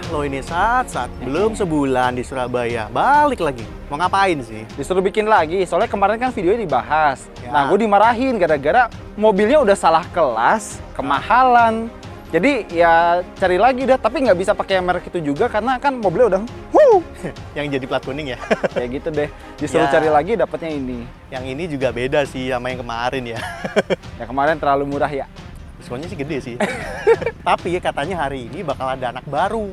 Lo ini saat belum sebulan di Surabaya, balik lagi. Mau ngapain sih? Disuruh bikin lagi, soalnya kemarin kan videonya dibahas. Ya. Nah, gue dimarahin gara-gara mobilnya udah salah kelas, kemahalan. Jadi ya cari lagi dah, tapi nggak bisa pakai merek itu juga karena kan mobilnya udah Yang jadi plat kuning ya? kayak gitu deh. Disuruh Ya. cari lagi dapatnya ini. Yang ini juga beda sih sama yang kemarin ya. Ya kemarin terlalu murah ya. Diskonnya sih gede sih. Tapi ya katanya hari ini bakal ada anak baru.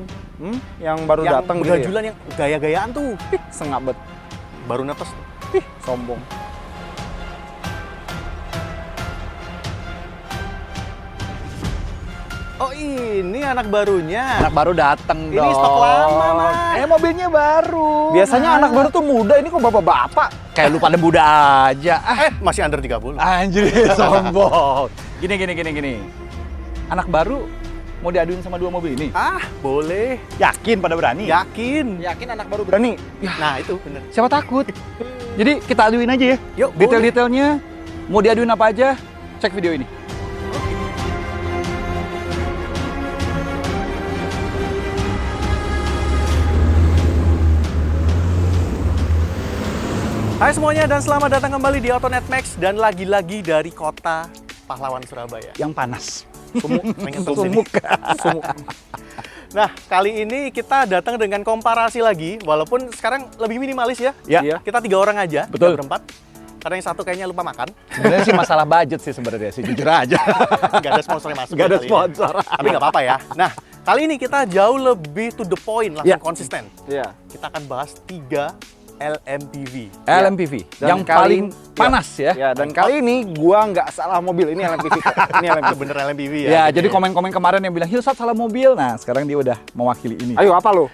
Yang baru Yang datang gitu ya. begajulan yang gaya-gayaan tuh. Sengabet. Baru netes. Sombong. Oh ini anak barunya. Anak baru datang Ini dong. stok lama, Mas. Mobilnya baru. Biasanya anak baru tuh muda, ini kok bapak-bapak? Kayak lu pada muda aja. Masih under 30. Anjir, sombong. Gini. Anak baru mau diaduin sama dua mobil ini? Boleh. Yakin pada berani? Yakin. Yakin anak baru berani? Nah itu bener. Siapa takut? Jadi kita aduin aja ya. Yuk, Detail-detailnya mau diaduin apa aja, cek video ini. Hai semuanya dan selamat datang kembali di Autonet Max dan lagi-lagi dari kota pahlawan Surabaya. Yang panas. Sumuk. Nah, kali ini kita datang dengan komparasi lagi, walaupun sekarang lebih minimalis ya. Ya. Kita 3 orang aja, Betul. 3 berempat. Karena yang satu kayaknya lupa makan. Sebenarnya sih masalah budget sih sebenarnya sih, jujur aja. Gak ada sponsor yang masuk. Gak ada kali ini. sponsor. Tapi nggak apa-apa ya. Nah, kali ini kita jauh lebih to the point, langsung Ya. konsisten. Iya. Kita akan bahas 3 LMPV. LMPV Dan yang paling panas ya. Ya, dan kali ini gua nggak salah mobil, ini LMPV. Ini Itu LMPV. bener LMPV ya. Ya, gitu jadi komen-komen kemarin yang bilang Hilsat salah mobil. Nah, sekarang dia udah mewakili ini. Ayo, apa lo?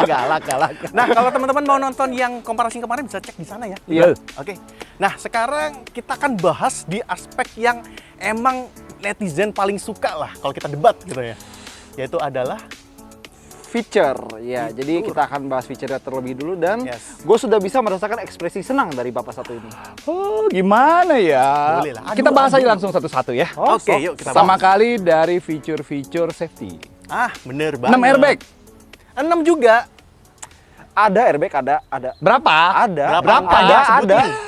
galak. Nah, kalau teman-teman mau nonton yang komparasi kemarin bisa cek di sana ya. Iya. Oke. Nah, sekarang kita akan bahas di aspek yang emang netizen paling suka lah kalau kita debat gitu ya. Yaitu adalah Feature, ya. Jadi kita akan bahas feature terlebih dulu dan Yes. gue sudah bisa merasakan ekspresi senang dari bapak satu ini. Oh, gimana ya? Boleh lah. Kita bahas aja Aduh. langsung satu-satu ya. Oke, yuk kita Sama bahas. kali dari fitur-fitur safety. Bener 6 banget. airbag. 6 juga. Ada airbag, ada. Berapa? Ada. Berapa?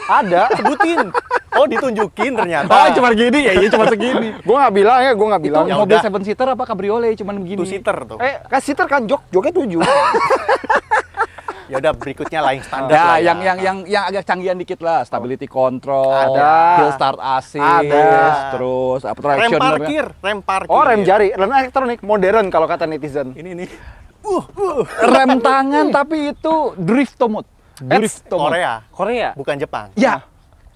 Ada. Sebutin. Oh, ditunjukin ternyata. Oh, cuma gini ya, cuma segini. Gue nggak bilang ya, gue nggak Itu bilang. Ya mobil udah. 7 seater apa cabriolet cuman begini. 2 seater tuh. Kan seater kan joknya 7. Ya udah berikutnya lain standar Ya, lah ya. yang agak canggihan dikit lah, stability control, Ada. hill start assist, Ada. terus apa Rem traction parkir, rem parkir. Oh, rem jari, rem elektronik, modern kalau kata netizen. Ini nih. rem tangan tapi itu drift mode. Drift mode. Korea, Korea. bukan Jepang.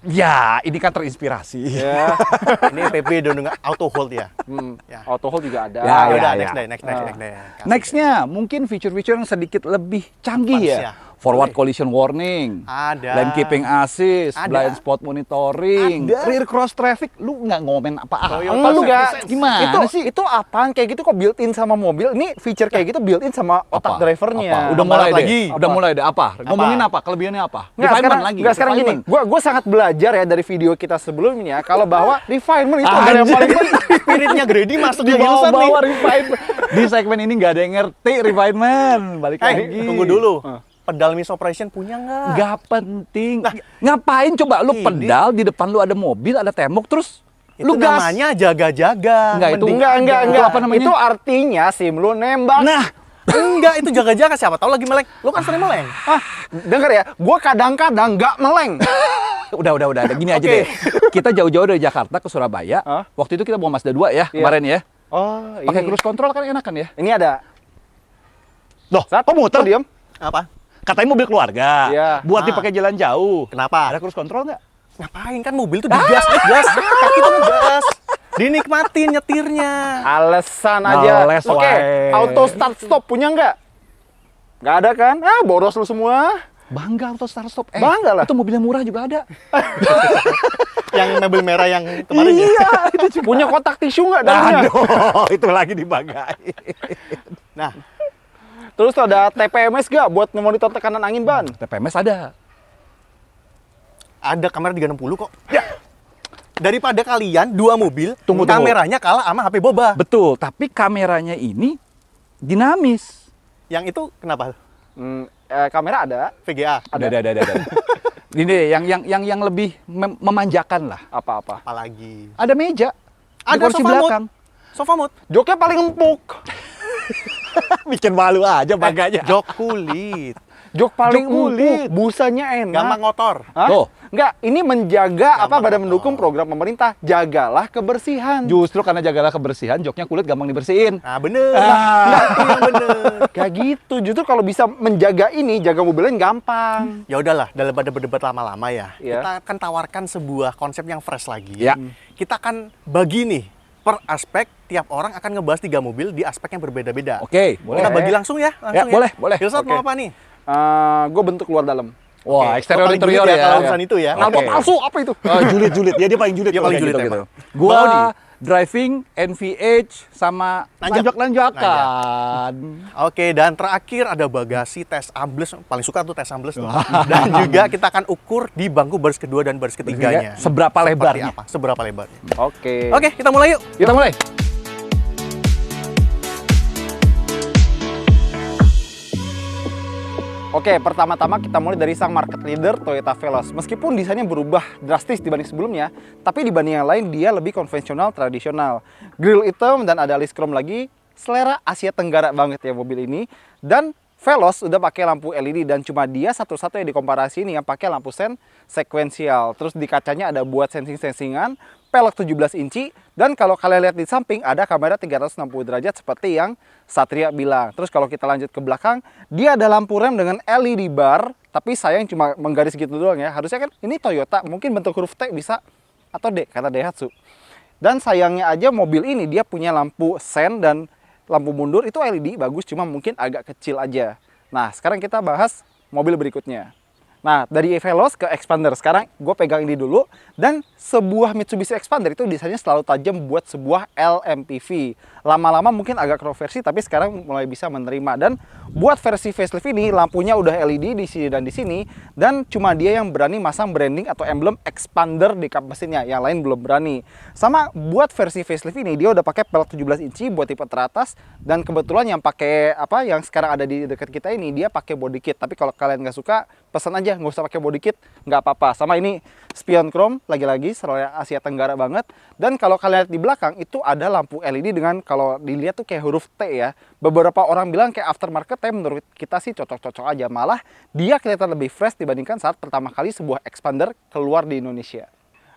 Ya, ini kan terinspirasi. Ya. Ini PP dengan auto hold ya. Ya. Auto hold juga ada. Ya, Udah, ya. next day. Nextnya mungkin fitur-fitur yang sedikit lebih canggih Advance ya. ya. Forward Boleh. collision warning, Ada. lane keeping assist, Ada. blind spot monitoring, Ada. rear cross traffic. Lu nggak ngomen apa-apa. Toyota Lu Enggak. Safety Sense. gimana sih? Itu apaan? Kayak gitu kok built-in sama mobil? Ini feature kayak gitu built-in sama otak Apa? drivernya. Apa? Udah mulai Pembalap deh. lagi. Udah mulai deh. Apa? Ngomongin apa? Kelebihannya apa? Sekarang gini. Gue sangat belajar ya dari video kita sebelumnya kalau bahwa refinement itu adalah yang Anjir. paling penting. Spiritnya Grady masuk Di di Hilsat nih. bawah-bawah refinement. Di segmen ini nggak ada yang ngerti refinement. Balik lagi. Tunggu dulu. Pedal miss operation punya nggak? Nggak penting. Ngapain coba lu Ini- pedal di depan lu ada mobil, ada tembok terus Itu lu gas. namanya jaga-jaga. Enggak, itu Mending Enggak. Itu apa namanya? Itu artinya SIM lu nembak. Nah, Enggak, itu jaga-jaga. Siapa tahu lagi meleng. Lu kan sering meleng. Denger ya, gue kadang-kadang nggak meleng. udah. Gini aja Oke. deh. Kita jauh-jauh dari Jakarta ke Surabaya. Hah? Waktu itu kita bawa Mazda 2 ya, kemarin ya. Oh, Pakai ini. cruise control kan enakan ya. Ini ada. Loh, Sat, kok muter? diam. Apa? Katanya mobil keluarga. Iya. Buat dipakai jalan jauh. Kenapa? Ada cruise control nggak? Ngapain kan mobil tuh digas, gas. Kaki tuh ngegas. Dinikmatin nyetirnya. Alasan aja. Ngeles, Oke, wae. auto start stop punya nggak? Nggak ada kan? Boros lu semua. Bangga auto start stop. Bangga lah. Itu mobil yang murah juga ada. Yang mobil merah yang kemarin ya. Iya, itu punya kotak tisu nggak dalamnya? Aduh, itu lagi dibanggain. Nah, Terus tuh ada TPMS nggak buat memonitor tekanan angin ban? TPMS ada. ada kamera 360 kok. Ya. Daripada kalian 2 mobil, Tunggu. kameranya kalah sama HP boba. Betul, tapi kameranya ini dinamis. Yang itu kenapa? Kamera ada. VGA. Ada. Ini yang lebih memanjakan lah. Apa-apa? Apalagi. Ada meja. Di Ada kursi sofa belakang. Sofa mood. Joknya paling empuk. Bikin malu aja baganya. Jok kulit. Jok paling Jok kulit. empuk, busanya enak. Gampang ngotor. Hah? Tuh. Enggak, ini menjaga Gampang badan kotor. mendukung program pemerintah. Jagalah kebersihan. Justru karena jagalah kebersihan, joknya kulit gampang dibersihin. Nah, bener. Ah. Nah, itu yang bener. Kayak gitu. Justru kalau bisa menjaga ini, jaga mobilnya gampang. Ya udahlah, daripada berdebat lama-lama ya, Iya. kita akan tawarkan sebuah konsep yang fresh lagi. Ya. Kita akan bagi nih per aspek, tiap orang akan ngebahas 3 mobil di aspek yang berbeda-beda. Oke, boleh. Kita bagi langsung ya, langsung ya. boleh. Gilsat mau Oke. apa nih? Gue bentuk luar dalam. Wah, Oke, eksterior lo paling interior julid ya. kalau urusan itu ya. Oke. Apa palsu? Apa itu? Julid. Dia paling julid. Dia kalau paling kayak julid gitu, emang. gitu. Gua Bawa nih. driving, NVH, sama Nanjak. nanjak-nanjakan. Oke, dan terakhir ada bagasi tes ambles, paling suka tuh tes ambles. Dan juga kita akan ukur di bangku baris kedua dan baris ketiganya. Seberapa Seperti lebarnya. apa? Seberapa lebarnya. Oke. Oke, kita mulai yuk. Kita mulai. Oke, pertama-tama kita mulai dari sang market leader Toyota Veloz. Meskipun desainnya berubah drastis dibanding sebelumnya, tapi dibanding yang lain dia lebih konvensional, tradisional. Grill hitam dan ada alis chrome lagi, selera Asia Tenggara banget ya mobil ini. Dan Veloz udah pakai lampu LED dan cuma dia satu-satu yang dikomparasi ini yang pakai lampu sen sekuensial. Terus di kacanya ada buat sensing-sensingan, pelek 17 inci, dan kalau kalian lihat di samping ada kamera 360 derajat seperti yang Satria bilang. Terus kalau kita lanjut ke belakang, dia ada lampu rem dengan LED bar, tapi sayang cuma menggaris gitu doang ya. Harusnya kan ini Toyota, mungkin bentuk huruf T bisa, atau D, kata Daihatsu. Dan sayangnya aja mobil ini dia punya lampu sen dan lampu mundur itu LED bagus, cuma mungkin agak kecil aja. Nah, sekarang kita bahas mobil berikutnya. Nah, dari Veloz ke Expander. Sekarang gue pegang ini dulu. Dan sebuah Mitsubishi Expander itu desainnya selalu tajam buat sebuah LMPV. Lama-lama mungkin agak kontroversi, tapi sekarang mulai bisa menerima. Dan buat versi facelift ini, lampunya udah LED di sini dan di sini. Dan cuma dia yang berani masang branding atau emblem Expander di kap mesinnya. Yang lain belum berani. Sama buat versi facelift ini, dia udah pakai pelek 17 inci buat tipe teratas. Dan kebetulan yang pakai yang sekarang ada di dekat kita ini, dia pakai body kit. Tapi kalau kalian nggak suka, pesan aja, nggak usah pakai body kit, nggak apa-apa. Sama ini spion chrome, lagi-lagi selera Asia Tenggara banget. Dan kalau kalian lihat di belakang, itu ada lampu LED dengan kalau dilihat tuh kayak huruf T ya. Beberapa orang bilang kayak aftermarket, tapi menurut kita sih cocok-cocok aja. Malah dia kelihatan lebih fresh dibandingkan saat pertama kali sebuah Expander keluar di Indonesia.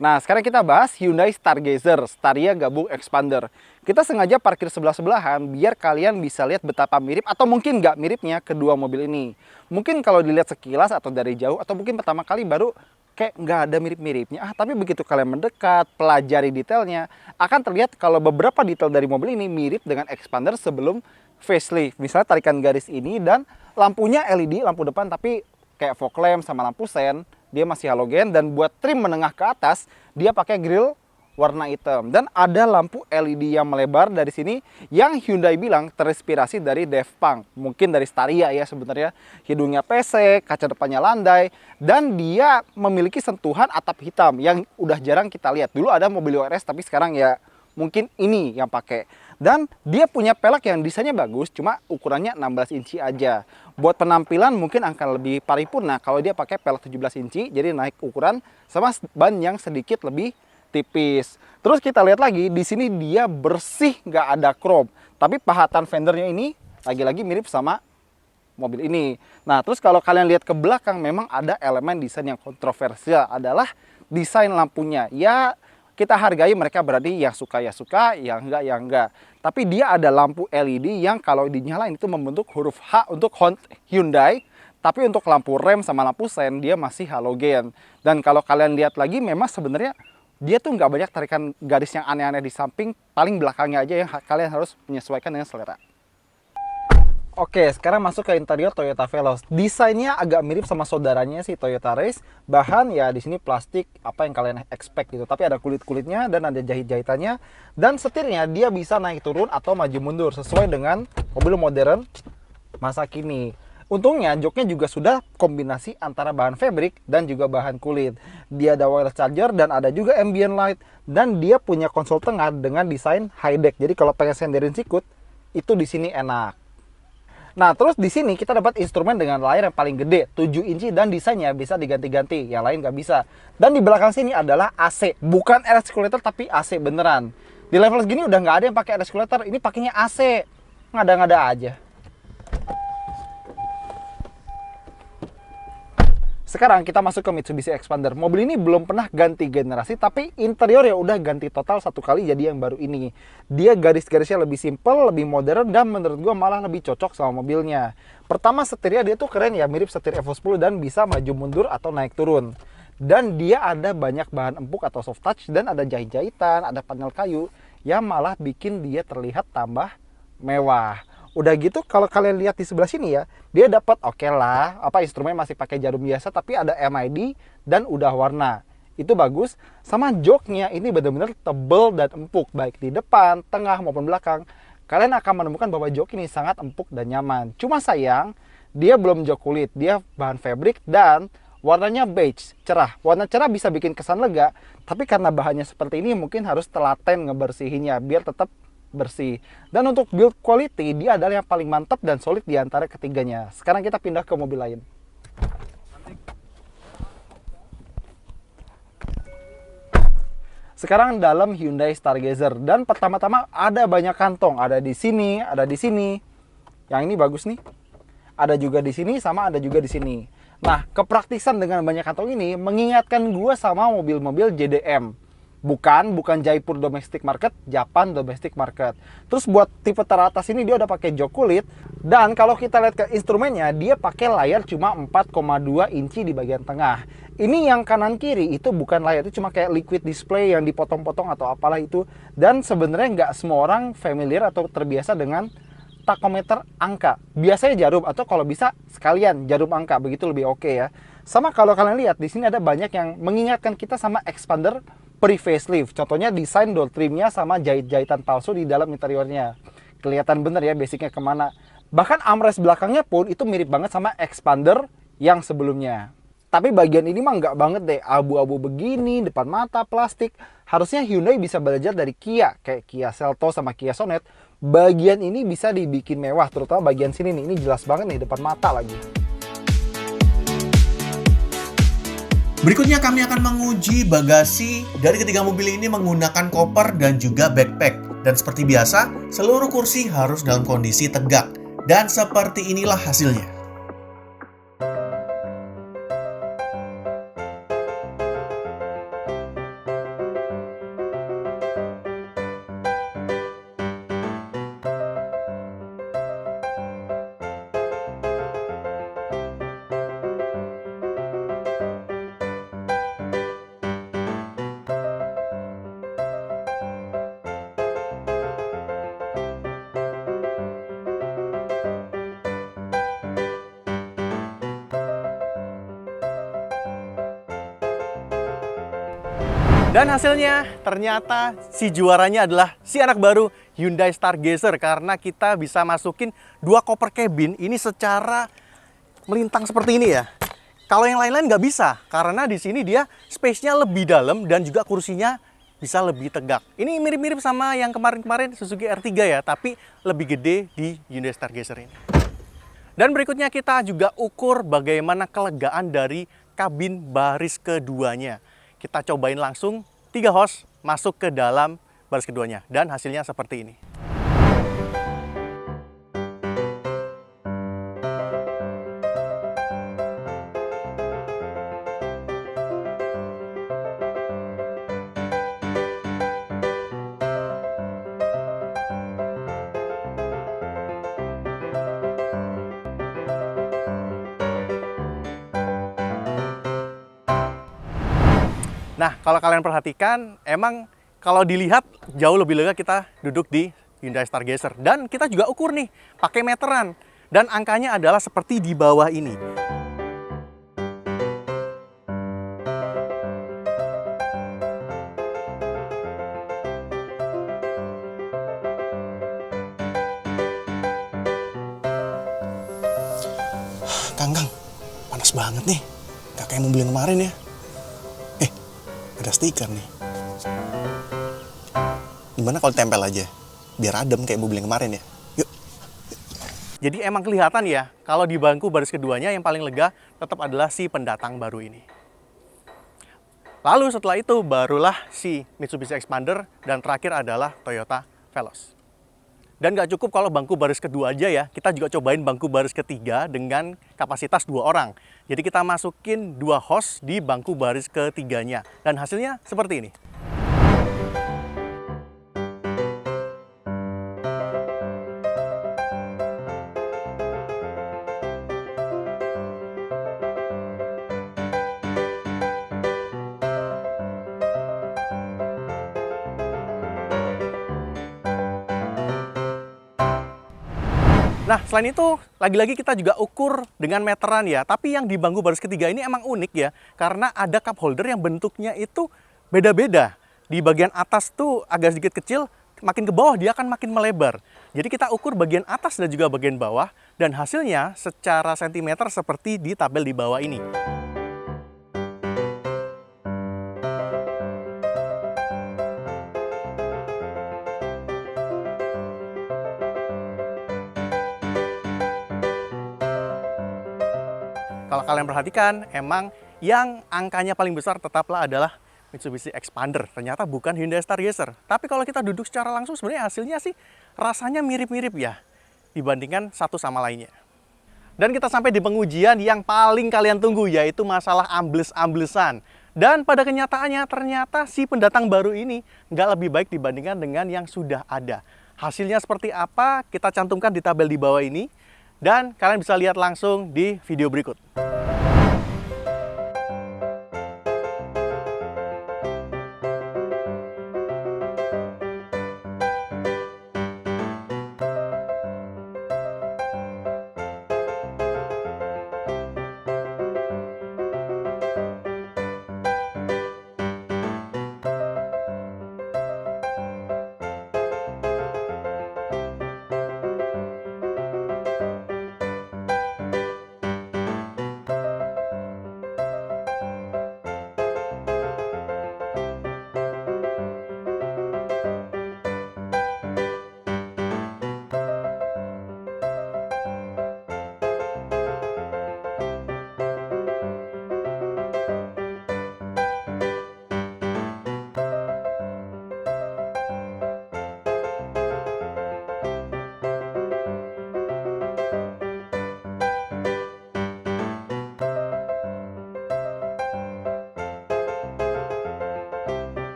Nah, sekarang kita bahas Hyundai Stargazer, Staria gabung Expander. Kita sengaja parkir sebelah-sebelahan biar kalian bisa lihat betapa mirip atau mungkin nggak miripnya kedua mobil ini. Mungkin kalau dilihat sekilas atau dari jauh atau mungkin pertama kali baru kayak nggak ada mirip-miripnya. Tapi begitu kalian mendekat, pelajari detailnya, akan terlihat kalau beberapa detail dari mobil ini mirip dengan Expander sebelum facelift. Misalnya tarikan garis ini dan lampunya LED, lampu depan tapi kayak fog lamp sama lampu sen. Dia masih halogen dan buat trim menengah ke atas dia pakai grill warna hitam dan ada lampu LED yang melebar dari sini yang Hyundai bilang terinspirasi dari Daft Punk, mungkin dari Staria ya sebenarnya. Hidungnya pesek, kaca depannya landai dan dia memiliki sentuhan atap hitam yang udah jarang kita lihat. Dulu ada mobil URS tapi sekarang ya mungkin ini yang pakai. Dan dia punya pelek yang desainnya bagus, cuma ukurannya 16 inci aja. Buat penampilan mungkin akan lebih paripurna kalau dia pakai pelek 17 inci, jadi naik ukuran sama ban yang sedikit lebih tipis. Terus kita lihat lagi, di sini dia bersih, nggak ada chrome. Tapi pahatan fendernya ini lagi-lagi mirip sama mobil ini. Nah, terus kalau kalian lihat ke belakang, memang ada elemen desain yang kontroversial, adalah desain lampunya. Ya, kita hargai mereka berarti yang suka ya suka, yang enggak ya enggak. Tapi dia ada lampu LED yang kalau dinyalain itu membentuk huruf H untuk Hyundai. Tapi untuk lampu rem sama lampu sen dia masih halogen. Dan kalau kalian lihat lagi memang sebenarnya dia tuh nggak banyak tarikan garis yang aneh-aneh di samping. Paling belakangnya aja yang kalian harus menyesuaikan dengan selera. Oke, sekarang masuk ke interior Toyota Veloz. Desainnya agak mirip sama saudaranya sih Toyota Race. Bahan ya di sini plastik apa yang kalian expect gitu. Tapi ada kulit-kulitnya dan ada jahit-jahitannya. Dan setirnya dia bisa naik turun atau maju mundur sesuai dengan mobil modern masa kini. Untungnya joknya juga sudah kombinasi antara bahan fabric dan juga bahan kulit. Dia ada wireless charger dan ada juga ambient light. Dan dia punya konsol tengah dengan desain high deck. Jadi kalau pengen senderin sikut, itu di sini enak. Nah, terus di sini kita dapat instrumen dengan layar yang paling gede, 7 inci dan desainnya bisa diganti-ganti, yang lain nggak bisa. Dan di belakang sini adalah AC, bukan air circulator tapi AC beneran. Di level segini udah nggak ada yang pakai air circulator, ini pakainya AC, ngada-ngada aja. Sekarang kita masuk ke Mitsubishi Xpander. Mobil ini belum pernah ganti generasi, tapi interior ya udah ganti total satu kali jadi yang baru ini. Dia garis-garisnya lebih simple, lebih modern, dan menurut gua malah lebih cocok sama mobilnya. Pertama, setirnya dia tuh keren ya, mirip setir Evo 10 dan bisa maju mundur atau naik turun. Dan dia ada banyak bahan empuk atau soft touch, dan ada jahit-jahitan, ada panel kayu, yang malah bikin dia terlihat tambah mewah. Udah gitu kalau kalian lihat di sebelah sini ya, dia dapat oke lah, instrumen masih pakai jarum biasa tapi ada MID dan udah warna. Itu bagus. Sama joknya ini benar-benar tebel dan empuk baik di depan, tengah maupun belakang. Kalian akan menemukan bahwa jok ini sangat empuk dan nyaman. Cuma sayang, dia belum jok kulit, dia bahan fabric dan warnanya beige, cerah. Warna cerah bisa bikin kesan lega, tapi karena bahannya seperti ini mungkin harus telaten ngebersihinnya biar tetap bersih. Dan untuk build quality, dia adalah yang paling mantap dan solid di antara ketiganya. Sekarang kita pindah ke mobil lain. Sekarang dalam Hyundai Stargazer, dan pertama-tama ada banyak kantong, ada di sini, ada di sini. Yang ini bagus nih. Ada juga di sini, sama ada juga di sini. Nah, kepraktisan dengan banyak kantong ini mengingatkan gua sama mobil-mobil JDM. Bukan Jaipur Domestic Market, Japan Domestic Market. Terus buat tipe teratas ini dia udah pakai jok kulit. Dan kalau kita lihat ke instrumennya, dia pakai layar cuma 4,2 inci di bagian tengah. Ini yang kanan kiri itu bukan layar, itu cuma kayak liquid display yang dipotong-potong atau apalah itu. Dan sebenarnya nggak semua orang familiar atau terbiasa dengan takometer angka. Biasanya jarum, atau kalau bisa sekalian jarum angka, begitu lebih oke ya. Sama kalau kalian lihat di sini ada banyak yang mengingatkan kita sama Xpander pre-facelift. Contohnya desain door trimnya sama jahit-jahitan palsu di dalam interiornya. Kelihatan bener ya basicnya kemana. Bahkan armrest belakangnya pun itu mirip banget sama Xpander yang sebelumnya. Tapi bagian ini mah nggak banget deh. Abu-abu begini, depan mata, plastik. Harusnya Hyundai bisa belajar dari Kia. Kayak Kia Seltos sama Kia Sonet. Bagian ini bisa dibikin mewah. Terutama bagian sini nih. Ini jelas banget nih, depan mata lagi. Berikutnya kami akan menguji bagasi dari ketiga mobil ini menggunakan koper dan juga backpack. Dan seperti biasa, seluruh kursi harus dalam kondisi tegak. Dan seperti inilah hasilnya. Dan hasilnya ternyata si juaranya adalah si anak baru Hyundai Stargazer, karena kita bisa masukin dua koper cabin ini secara melintang seperti ini ya. Kalau yang lain-lain nggak bisa, karena di sini dia space-nya lebih dalam dan juga kursinya bisa lebih tegak. Ini mirip-mirip sama yang kemarin-kemarin Suzuki R3 ya, tapi lebih gede di Hyundai Stargazer ini. Dan berikutnya kita juga ukur bagaimana kelegaan dari kabin baris keduanya. Kita cobain langsung 3 hos masuk ke dalam baris keduanya. Dan hasilnya seperti ini. Nah, kalau kalian perhatikan, emang kalau dilihat jauh lebih lega kita duduk di Hyundai Stargazer. Dan kita juga ukur nih, pakai meteran. Dan angkanya adalah seperti di bawah ini. Kang, panas banget nih. Gak kayak mobil yang kemarin ya. Ada stiker nih. Gimana kalau tempel aja? Biar adem kayak mobil yang kemarin ya. Yuk. Jadi emang kelihatan ya, kalau di bangku baris keduanya yang paling lega tetap adalah si pendatang baru ini. Lalu setelah itu barulah si Mitsubishi Expander dan terakhir adalah Toyota Veloz. Dan nggak cukup kalau bangku baris kedua aja ya, kita juga cobain bangku baris ketiga dengan kapasitas 2 orang. Jadi kita masukin 2 host di bangku baris ketiganya. Dan hasilnya seperti ini. Nah, selain itu, lagi-lagi kita juga ukur dengan meteran ya. Tapi yang di bangku baris ketiga ini emang unik ya, karena ada cup holder yang bentuknya itu beda-beda. Di bagian atas tuh agak sedikit kecil, makin ke bawah dia akan makin melebar. Jadi kita ukur bagian atas dan juga bagian bawah, dan hasilnya secara sentimeter seperti di tabel di bawah ini. Kalau kalian perhatikan, emang yang angkanya paling besar tetaplah adalah Mitsubishi Expander. Ternyata bukan Hyundai Stargazer. Tapi kalau kita duduk secara langsung, sebenarnya hasilnya sih rasanya mirip-mirip ya, dibandingkan satu sama lainnya. Dan kita sampai di pengujian yang paling kalian tunggu, yaitu masalah ambles-amblesan. Dan pada kenyataannya, ternyata si pendatang baru ini nggak lebih baik dibandingkan dengan yang sudah ada. Hasilnya seperti apa, kita cantumkan di tabel di bawah ini. Dan kalian bisa lihat langsung di video berikut.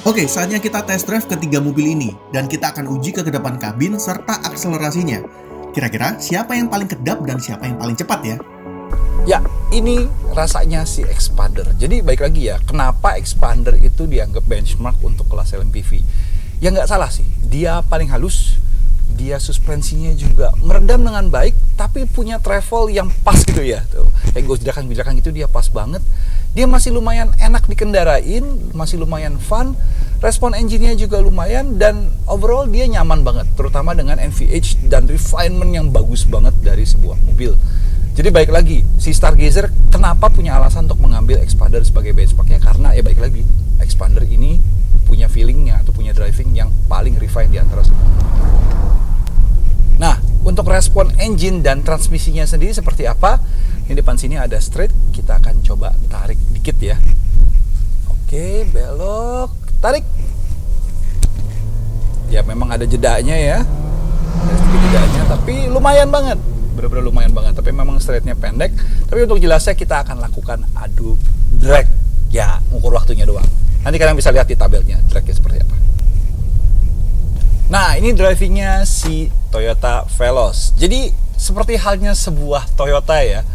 Oke, saatnya kita test drive ketiga mobil ini, dan kita akan uji ke kedepan kabin serta akselerasinya. Kira-kira siapa yang paling kedap dan siapa yang paling cepat ya? Ya, ini rasanya si Expander. Jadi baik lagi ya, kenapa Expander itu dianggap benchmark untuk kelas LMPV? Ya nggak salah sih, dia paling halus, dia suspensinya juga meredam dengan baik, tapi punya travel yang pas gitu ya. Tuh, kayak bijakan gitu dia pas banget. Dia masih lumayan enak dikendarain, masih lumayan fun, respon engine-nya juga lumayan, dan overall dia nyaman banget, terutama dengan NVH dan refinement yang bagus banget dari sebuah mobil. Jadi baik lagi, si Stargazer kenapa punya alasan untuk mengambil Expander sebagai benchmarknya? Karena ya baik lagi, Expander ini punya feelingnya atau punya driving yang paling refine di antara semua. Nah, untuk respon engine dan transmisinya sendiri seperti apa? Ini depan sini ada straight, kita akan coba tarik dikit ya. Oke, belok, tarik. Ya memang ada jedanya ya, ada sedikit jedanya, tapi lumayan banget, bener-bener lumayan banget. Tapi memang straightnya pendek. Tapi untuk jelasnya kita akan lakukan adu drag, ya ukur waktunya doang. Nanti kalian bisa lihat di tabelnya dragnya seperti apa. Nah, ini drivingnya si Toyota Veloz. Jadi seperti halnya sebuah Toyota ya,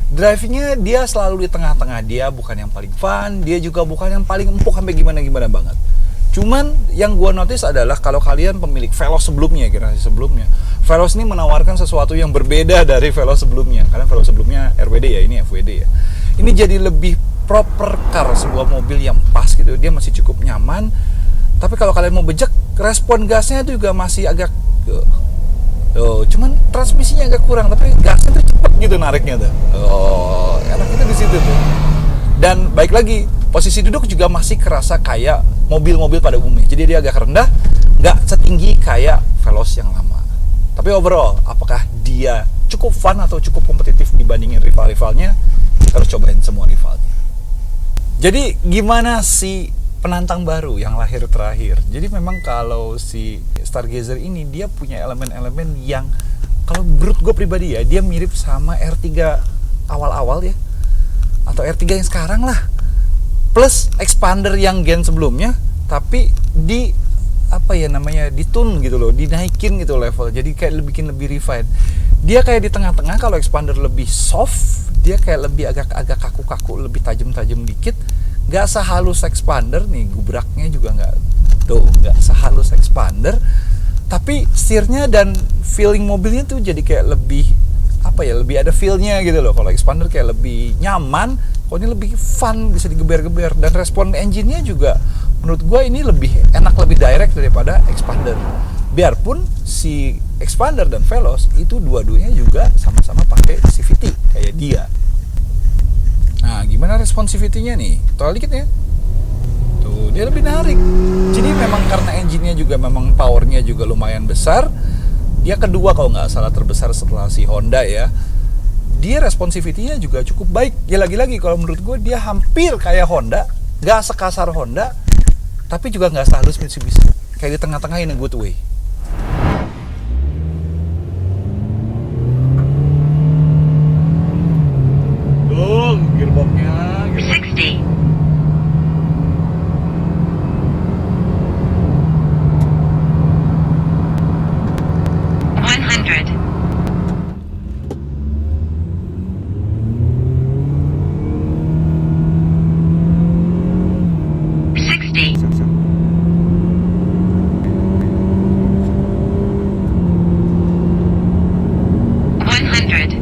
drivingnya dia selalu di tengah-tengah. Dia bukan yang paling fun, dia juga bukan yang paling empuk sampai gimana-gimana banget. Cuman yang gua notice adalah kalau kalian pemilik Veloz sebelumnya, generasi sebelumnya, Veloz ini menawarkan sesuatu yang berbeda dari Veloz sebelumnya. Karena Veloz sebelumnya RWD ya, ini FWD ya. Ini jadi lebih proper car, sebuah mobil yang pas gitu. Dia masih cukup nyaman. Tapi kalau kalian mau bejek, respon gasnya itu juga masih agak cuman transmisinya agak kurang, tapi gasnya tuh cepet gitu nariknya tuh. Enak itu di situ tuh. Dan baik lagi, posisi duduk juga masih kerasa kayak mobil-mobil pada umumnya. Jadi dia agak rendah, nggak setinggi kayak Veloz yang lama. Tapi overall, apakah dia cukup fun atau cukup kompetitif dibandingin rival-rivalnya? Kita harus cobain semua rivalnya. Jadi gimana si penantang baru yang lahir terakhir? Jadi memang kalau si Stargazer ini dia punya elemen-elemen yang kalau menurut gue pribadi ya, dia mirip sama R3 awal-awal ya, atau R3 yang sekarang lah, plus expander yang gen sebelumnya, tapi di apa ya namanya, ditune gitu loh, dinaikin gitu level, jadi kayak bikin lebih refined. Dia kayak di tengah-tengah. Kalau expander lebih soft, dia kayak lebih agak kaku-kaku, lebih tajam-tajam dikit. Gak sehalus expander nih, gubraknya juga gak sehalus expander, tapi setirnya dan feeling mobilnya tuh jadi kayak lebih apa ya, lebih ada feel-nya gitu loh. Kalau expander kayak lebih nyaman, kalau ini lebih fun, bisa digeber-geber, dan respon engine-nya juga menurut gue ini lebih enak, lebih direct daripada expander. Biarpun si expander dan Veloz itu dua-duanya juga sama-sama pakai CVT kayak dia. Nah, gimana responsivity-nya nih? Total dikit ya. Tuh, dia lebih narik. Jadi memang karena engine-nya juga memang power-nya juga lumayan besar. Dia kedua kalau nggak salah terbesar setelah si Honda ya. Dia responsivity-nya juga cukup baik. Ya lagi-lagi kalau menurut gue dia hampir kayak Honda, nggak sekasar Honda, tapi juga nggak sehalus Mitsubishi. Kayak di tengah-tengah in a good way. Tuh, gearbox-nya 60. 100. 60. 100.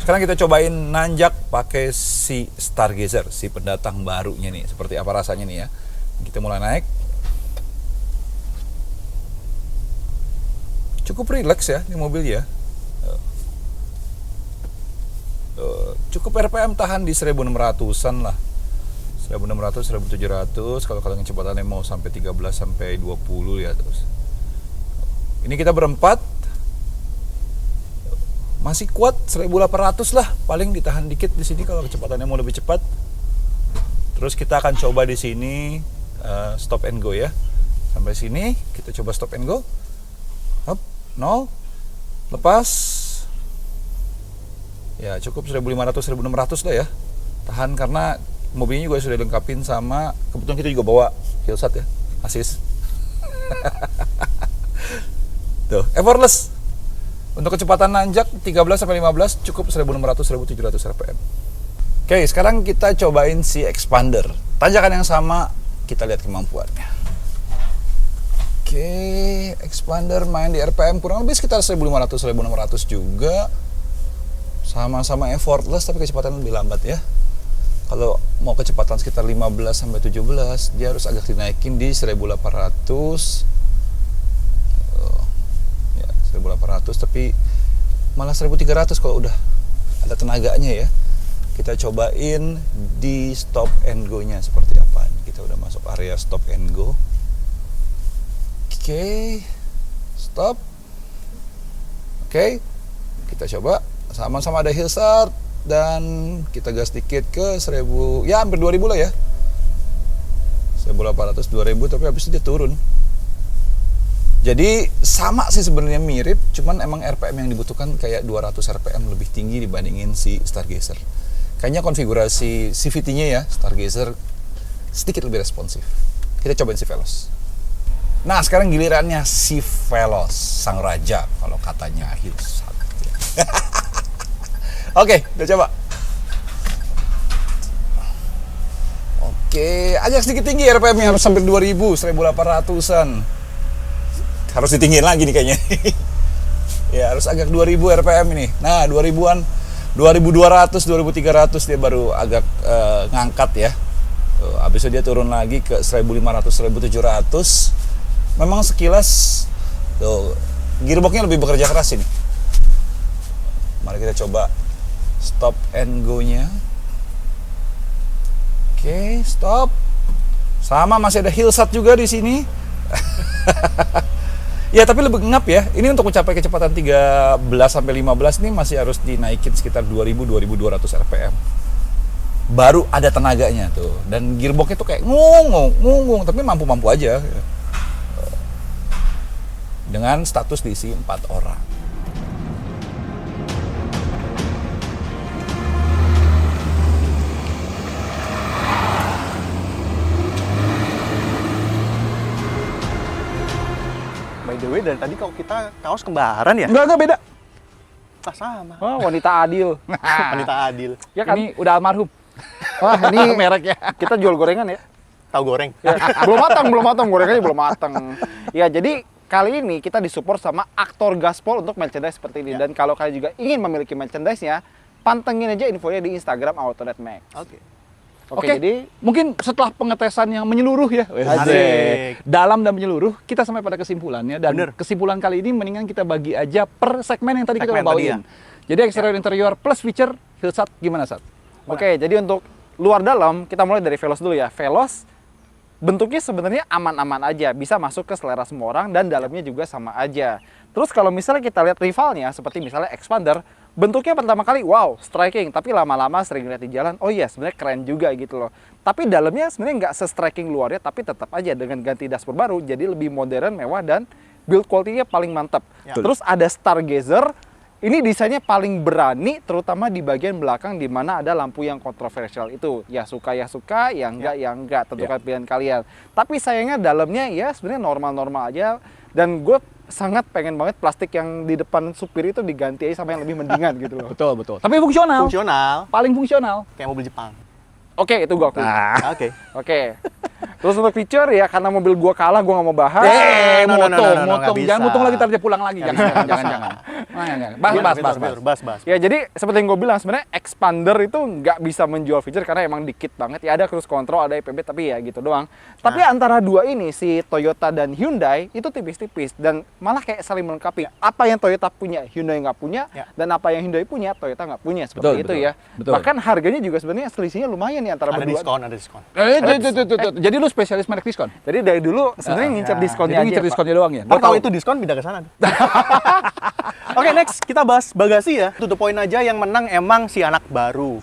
Sekarang kita cobain nanjak pakai si Stargazer, si pendatang barunya nih. Seperti apa rasanya nih ya. Kita mulai naik. Cukup rileks ya ini mobil ya. Cukup RPM tahan di 1600-an lah. 1600, 1700 kalau kecepatannya mau sampai 13 sampai 20 ya terus. Ini kita berempat. Masih kuat 1800 lah, paling ditahan dikit di sini kalau kecepatannya mau lebih cepat. Terus kita akan coba di sini stop and go ya. Sampai sini kita coba stop and go. Hop, 0. Lepas. Ya, cukup 1500 1600 lah ya. Tahan karena mobilnya juga sudah dilengkapin sama, kebetulan kita juga bawa Hillsat ya, asis. Tuh, effortless. Untuk kecepatan nanjak 13 sampai 15 cukup 1600 1700 rpm. Oke, sekarang kita cobain si expander. Tanjakan yang sama, kita lihat kemampuannya. Oke, expander main di RPM kurang lebih sekitar 1500 1600 juga. Sama-sama effortless tapi kecepatan lebih lambat ya. Kalau mau kecepatan sekitar 15 sampai 17, dia harus agak dinaikin di 1800. 1800 tapi malah 1300 kalau udah ada tenaganya ya. Kita cobain di stop and go nya seperti apa. Kita udah masuk area stop and go. Oke, stop. Oke, kita coba sama-sama ada hill start dan kita gas dikit ke 1000, ya hampir 2000 lah ya. 1800 2000 tapi habis itu dia turun. Jadi sama sih sebenarnya mirip, cuman emang RPM yang dibutuhkan kayak 200 RPM lebih tinggi dibandingin si Stargazer. Kayaknya konfigurasi CVT-nya ya, Stargazer sedikit lebih responsif. Kita cobain si Veloz. Nah, sekarang gilirannya si Veloz, sang raja kalau katanya Hillsat. Oke, udah coba. Oke, ajak sedikit tinggi RPM-nya harus sampai 2000, 1800-an. Harus ditinggiin lagi nih kayaknya. Ya harus agak 2000 RPM ini. Nah 2000-an, 2200, 2300 dia baru agak ngangkat ya. Tuh, habis itu dia turun lagi ke 1500, 1700. Memang sekilas tuh gearboxnya lebih bekerja keras ini. Mari kita coba stop and go-nya. Oke, stop. Sama masih ada Hillsat juga di sini. Ya tapi lebih ngap ya. Ini untuk mencapai kecepatan 13 sampai 15 ini masih harus dinaikin sekitar 2000-2200 rpm. Baru ada tenaganya tuh. Dan gearboxnya tuh kayak ngung, tapi mampu-mampu aja. Dengan status diisi 4 orang. By the way, dari tadi kalau kita kaos kembaran ya? Enggak beda. Ah, sama. Oh, wanita adil. Wanita adil. Ya kan? Ini udah almarhum. Wah, ini Mereknya. kita jual gorengan ya. Tahu goreng. Ya, belum matang, gorengannya belum matang. Ya, jadi kali ini kita disupport sama Aktor Gaspol untuk merchandise seperti ini. Ya. Dan kalau kalian juga ingin memiliki merchandise-nya, pantengin aja infonya di Instagram Autonet Max. Oke. Oke, Oke. jadi Mungkin setelah pengetesan yang menyeluruh ya, Asik. dalam dan menyeluruh, kita sampai pada kesimpulannya. Dan Bener. kesimpulan kali ini mendingan kita bagi aja per segmen yang tadi kita Segmen udah tadi bawain. Jadi eksterior interior plus feature Hillsat gimana Sat? Oke, jadi untuk luar dalam kita mulai dari Veloz dulu ya. Veloz bentuknya sebenarnya aman-aman aja, bisa masuk ke selera semua orang dan dalamnya juga sama aja. Terus kalau misalnya kita lihat rivalnya seperti misalnya Expander, bentuknya pertama kali wow, striking, tapi lama-lama sering lihat di jalan, oh iya sebenarnya keren juga gitu loh. Tapi dalamnya sebenarnya nggak se-striking luarnya, tapi tetap aja dengan ganti dashboard baru jadi lebih modern, mewah dan build quality-nya paling mantap. Ya. Terus ada Stargazer. Ini desainnya paling berani, terutama di bagian belakang di mana ada lampu yang kontroversial itu. Ya suka, yang enggak, tentukan pilihan kalian. Tapi sayangnya dalamnya ya sebenarnya normal-normal aja. Dan gue sangat pengen banget plastik yang di depan supir itu diganti aja sama yang lebih mendingan gitu loh. Betul. Tapi fungsional. Fungsional. Paling fungsional. Kayak mobil Jepang. Oke, itu gue akui. Oke. Oke. Terus untuk feature ya karena mobil gue kalah gue nggak mau bahas. No, motong. nggak bisa. Jangan motong lagi, ntar dia pulang lagi. Jangan. Bahas. Ya jadi seperti yang gue bilang sebenarnya Expander itu nggak bisa menjual feature karena emang dikit banget. Ya ada cruise control, ada EPB tapi ya gitu doang. Tapi antara dua ini si Toyota dan Hyundai itu tipis-tipis dan malah kayak saling melengkapi. Apa yang Toyota punya Hyundai nggak punya dan apa yang Hyundai punya Toyota nggak punya seperti itu ya. Betul. Bahkan harganya juga sebenarnya selisihnya lumayan nih antara Ada berdua. diskon. Jadi lu spesialis merek diskon? Jadi dari dulu sebenarnya ngincer diskonnya Jadi aja. ngincer Pak. diskonnya doang ya? Ntar kalau itu diskon pindah ke sana. Oke, next kita bahas bagasi ya. To the point aja yang menang emang si anak baru.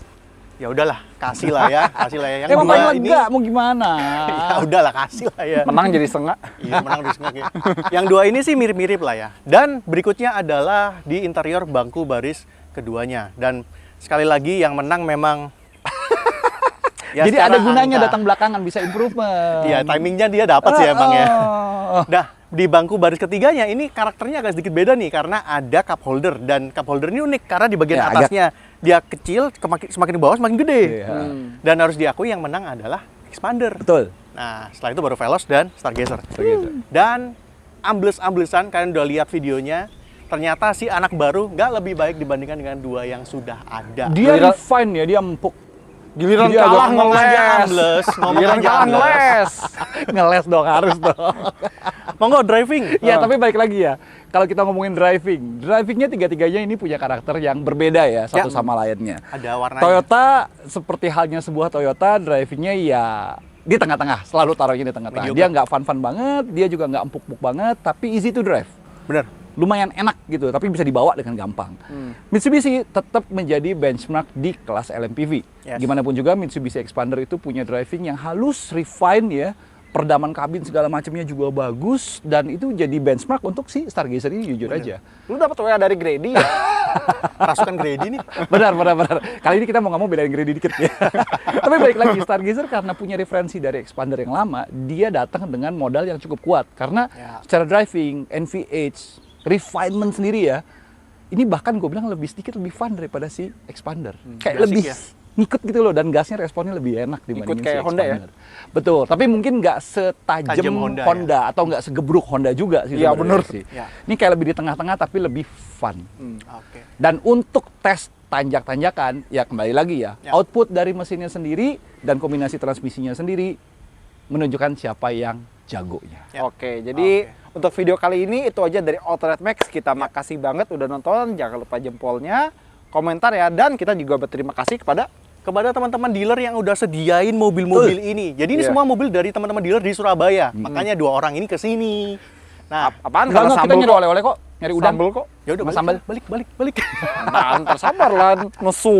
Ya udahlah, kasih lah ya. Yang Emang dua paling ini lega, mau gimana? ya udahlah kasih lah ya. Menang jadi setengah. Iya, menang di sengak ya. Yang dua ini sih mirip-mirip lah ya. Dan berikutnya adalah di interior bangku baris keduanya. Dan sekali lagi yang menang memang ya Jadi secara ada gunanya angka. datang belakangan, bisa improvement. Iya, timingnya dia dapat sih emang ya. Oh. Nah, di bangku baris ketiganya ini karakternya agak sedikit beda nih karena ada cup holder dan cup holder ini unik karena di bagian Ya, agak- atasnya dia kecil, semakin di bawah semakin gede. Iya. Dan harus diakui yang menang adalah Expander. Betul. Nah, setelah itu baru Veloz dan Stargazer. Dan ambles-amblesan kalian udah lihat videonya. Ternyata si anak baru nggak lebih baik dibandingkan dengan dua yang sudah ada. Dia Giliran- refine ya, dia empuk. Giliran Dia kalah agak ngomong aja ngeles. ambles, ngomong Giliran aja kalah ambles. ngeles. Ngeles dong, harus dong. Monggo driving. Ya, tapi balik lagi ya. Kalau kita ngomongin drivingnya tiga-tiganya ini punya karakter yang berbeda ya, satu sama lainnya. Ada warnanya. Toyota seperti halnya sebuah Toyota, drivingnya ya di tengah-tengah, selalu taruhnya di tengah-tengah. Dia nggak fun-fun banget, dia juga nggak empuk-empuk banget, tapi easy to drive. Bener. Lumayan enak gitu, tapi bisa dibawa dengan gampang. Mitsubishi tetap menjadi benchmark di kelas LMPV. Yes. Gimana pun juga Mitsubishi Expander itu punya driving yang halus, refine ya, perdaman kabin segala macamnya juga bagus, dan itu jadi benchmark untuk si Stargazer ini jujur aja. Lu dapat WA dari Grady ya? Rasukan Grady nih. Benar. Kali ini kita mau nggak mau bedain Grady dikit ya. Tapi balik lagi, Stargazer karena punya referensi dari Expander yang lama, dia datang dengan modal yang cukup kuat. Karena secara driving, NVH, refinement sendiri ya, ini bahkan gue bilang lebih sedikit lebih fun daripada si Expander. Kayak basic lebih ya. ngikut gitu loh, dan gasnya responnya lebih enak dibandingin kayak si Honda ya? Expander. Betul, tapi mungkin nggak setajam Tajam Honda, Honda, atau nggak segebruk Honda juga sih. Iya, sebenarnya bener. sih. Ya. Ini kayak lebih di tengah-tengah tapi lebih fun. Oke. Dan untuk tes tanjak-tanjakan, ya kembali lagi ya, output dari mesinnya sendiri dan kombinasi transmisinya sendiri menunjukkan siapa yang jagonya. Ya. Oke, jadi untuk video kali ini itu aja dari Ultralet Max. Kita makasih banget udah nonton. Jangan lupa jempolnya, komentar ya, dan kita juga berterima kasih kepada teman-teman dealer yang udah sediain mobil-mobil ini. Jadi ini Iya. semua mobil dari teman-teman dealer di Surabaya. Makanya dua orang ini ke sini. Nah, apaan Enggak, kalau kita sambel nyari kok. oleh-oleh kok, nyari udang. Sambel kok. ya udah Sama sambal. balik. Nah, ntar sabar lah, nesu.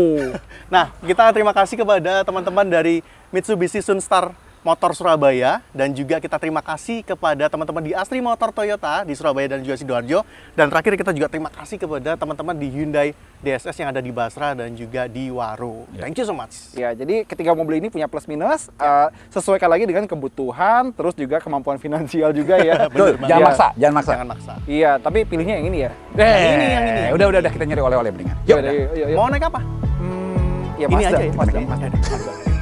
Nah, kita terima kasih kepada teman-teman dari Mitsubishi Sunstar Motor Surabaya, dan juga kita terima kasih kepada teman-teman di Asri Motor Toyota di Surabaya dan juga Sidoarjo, dan terakhir kita juga terima kasih kepada teman-teman di Hyundai DSS yang ada di Basra dan juga di Waro. Thank you so much. Ya, jadi ketiga mobil ini punya plus minus, sesuaikan lagi dengan kebutuhan, terus juga kemampuan finansial juga ya. Bener banget. Jangan Iya. maksa, jangan maksa. Jangan maksa. Iya, tapi pilihnya yang ini ya. ini, yang ini. Udah kita nyari oleh-oleh mendingan. Yuk, yuk. Mau naik apa? Ya, Ini Mazda, aja ya. Mazda. Mazda.